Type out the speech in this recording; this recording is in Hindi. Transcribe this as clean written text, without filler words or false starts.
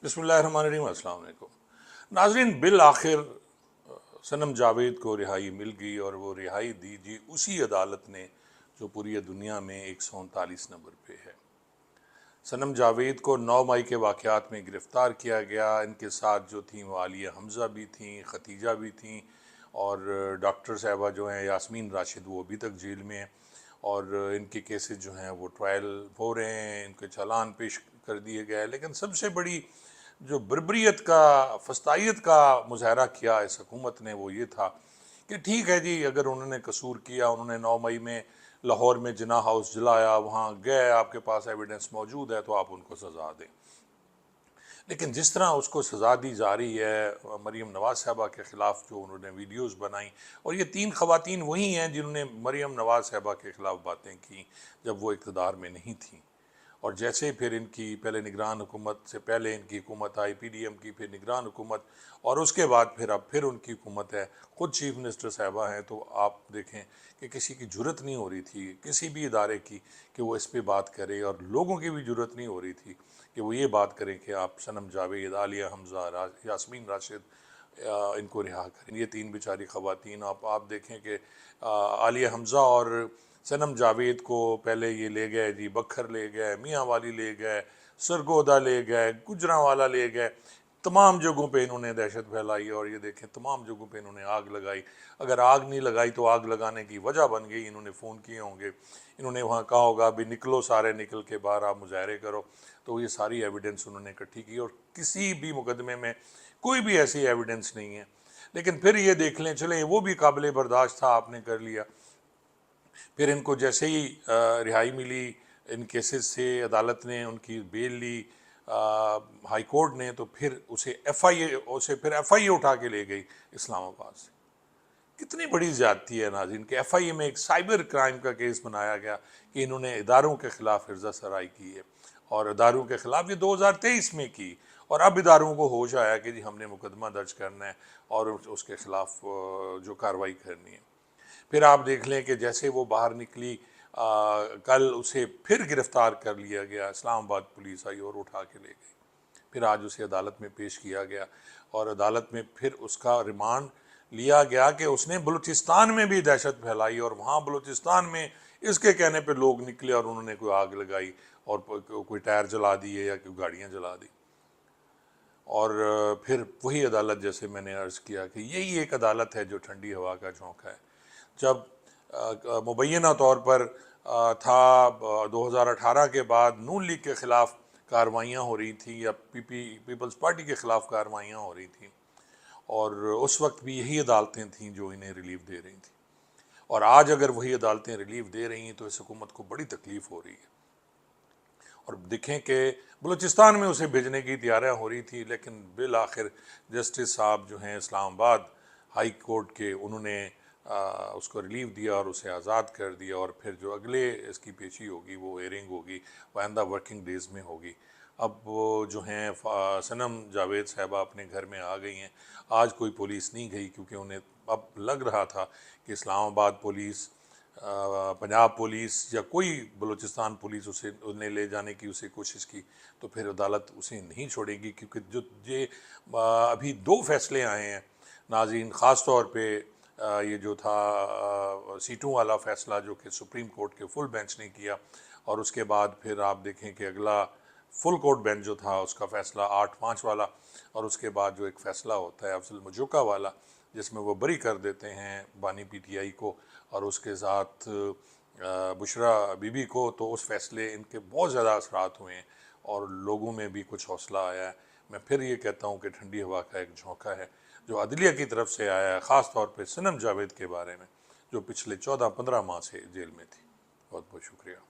बिस्मिल्लाहिर्रहमानिर्रहीम। अस्सलाम वालेकुम नाज़रीन, बिल आखिर सनम जावेद को रिहाई मिल गई और वो रिहाई दी जी उसी अदालत ने जो पूरी दुनिया में 139 नंबर पे है। सनम जावेद को 9 मई के वाक़यात में गिरफ़्तार किया गया। इनके साथ जो थी वो आलिया हमज़ा भी थी, खतीजा भी थी और डॉक्टर साहिबा जो हैं यास्मीन राशिद वो अभी तक जेल में हैं और इनके केसेस जो हैं वो ट्रायल हो रहे हैं, इनके चालान पेश कर दिए गए हैं। लेकिन सबसे बड़ी जो बर्बरियत का, फस्तायत का मुजाहरा किया इस हुकूमत ने वो ये था कि ठीक है जी, अगर उन्होंने कसूर किया, उन्होंने 9 मई में लाहौर में जिना हाउस जलाया, वहाँ गए, आपके पास एविडेंस मौजूद है तो आप उनको सज़ा दें। लेकिन जिस तरह उसको सज़ा दी जा रही है, मरीम नवाज़ साहबा के ख़िलाफ़ जो उन्होंने वीडियोस बनाई, और ये 3 ख़वातीन वही हैं जिन्होंने मरीम नवाज़ साहबा के ख़िलाफ़ बातें की जब वो इक़्तिदार में नहीं थी। और जैसे फिर इनकी पहले निगरान हुकूमत से पहले इनकी हुकूमत आई, PDM की, फिर निगरान हुकूमत और उसके बाद फिर अब फिर उनकी हुकूमत है, ख़ुद चीफ मिनिस्टर साहबा हैं, तो आप देखें कि किसी की जुर्रत नहीं हो रही थी किसी भी इदारे की कि वो इस पे बात करे, और लोगों की भी जुर्रत नहीं हो रही थी कि वो ये बात करें कि आप सनम जावेद, आलिया हमज़ा, यास्मीन राशिद इनको रिहा करें। ये 3 बेचारी ख़वातीन, आप देखें कि आलिया हमज़ा और सनम जावेद को पहले ये ले गए जी, बखर ले गए, मियाँ वाली ले गए, सरगोदा ले गए, गुजरांवाला ले गए, तमाम जगहों पे इन्होंने दहशत फैलाई और ये देखें तमाम जगहों पे इन्होंने आग लगाई। अगर आग नहीं लगाई तो आग लगाने की वजह बन गई, इन्होंने फ़ोन किए होंगे, इन्होंने वहाँ कहा होगा भी निकलो सारे, निकल के बाहर आप मुजाहरे करो, तो ये सारी एविडेंस उन्होंने इकट्ठी की और किसी भी मुकदमे में कोई भी ऐसी एविडेंस नहीं है। लेकिन फिर ये देख लें, चले वो भी काबिल बर्दाश्त था, आपने कर लिया। फिर इनको जैसे ही रिहाई मिली इन केसेस से, अदालत ने उनकी बेल ली, हाई कोर्ट ने, तो फिर फिर FIA उठा के ले गई इस्लामाबाद से। कितनी बड़ी ज़्यादती है नाज़रीन कि FIA में एक साइबर क्राइम का केस बनाया गया कि इन्होंने इदारों के ख़िलाफ़ हिर्ज़ा सराई की है, और इदारों के ख़िलाफ़ ये 2023 में की, और अब इदारों को होश आया कि जी हमने मुकदमा दर्ज करना है और उसके ख़िलाफ़ जो कार्रवाई करनी है। फिर आप देख लें कि जैसे वो बाहर निकली, कल उसे फिर गिरफ़्तार कर लिया गया, इस्लामाबाद पुलिस आई और उठा के ले गई। फिर आज उसे अदालत में पेश किया गया और अदालत में फिर उसका रिमांड लिया गया कि उसने बलूचिस्तान में भी दहशत फैलाई और वहाँ बलूचिस्तान में इसके कहने पे लोग निकले और उन्होंने कोई आग लगाई और कोई टायर जला दिए या कोई गाड़ियाँ जला दी। और फिर वही अदालत, जैसे मैंने अर्ज़ किया कि यही एक अदालत है जो ठंडी हवा का झोंका है। जब मुबैना तौर पर 2018 के बाद नून लीग के ख़िलाफ़ कार्रवाइयाँ हो रही थी या पीपल्स पार्टी के ख़िलाफ़ कार्रवाइयाँ हो रही थी, और उस वक्त भी यही अदालतें थीं जो इन्हें रिलीफ दे रही थी, और आज अगर वही अदालतें रिलीफ दे रही हैं तो इस हुकूमत को बड़ी तकलीफ़ हो रही है। और देखें कि बलूचिस्तान में उसे भेजने की तैयारियाँ हो रही थी, लेकिन बिल आखिर जस्टिस साहब जो हैं इस्लामाबाद हाई कोर्ट के, उन्होंने उसको रिलीफ दिया और उसे आज़ाद कर दिया। और फिर जो अगले इसकी पेशी होगी वो एयरिंग होगी, वो आइंदा वर्किंग डेज़ में होगी। अब वो जो हैं सनम जावेद साहबा अपने घर में आ गई हैं। आज कोई पुलिस नहीं गई क्योंकि उन्हें अब लग रहा था कि इस्लामाबाद पुलिस, पंजाब पुलिस या कोई बलूचिस्तान पुलिस उन्हें ले जाने की उसे कोशिश की तो फिर अदालत उसे नहीं छोड़ेगी, क्योंकि जो ये अभी 2 फैसले आए हैं नाज़रीन, ख़ास तौर पे ये जो था सीटों वाला फ़ैसला जो कि सुप्रीम कोर्ट के फुल बेंच ने किया, और उसके बाद फिर आप देखें कि अगला फुल कोर्ट बेंच जो था उसका फ़ैसला 8-5 वाला, और उसके बाद जो एक फ़ैसला होता है अफजल मजूका वाला जिसमें वो बरी कर देते हैं बानी PTI को और उसके साथ बुशरा बीबी को, तो उस फैसले इनके बहुत ज़्यादा असरात हुए हैं और लोगों में भी कुछ हौसला आया है। मैं फिर ये कहता हूँ कि ठंडी हवा का एक झोंका है जो अदलिया की तरफ से आया है, ख़ास तौर पे सनम जावेद के बारे में, जो पिछले 14-15 माह से जेल में थी। बहुत बहुत शुक्रिया।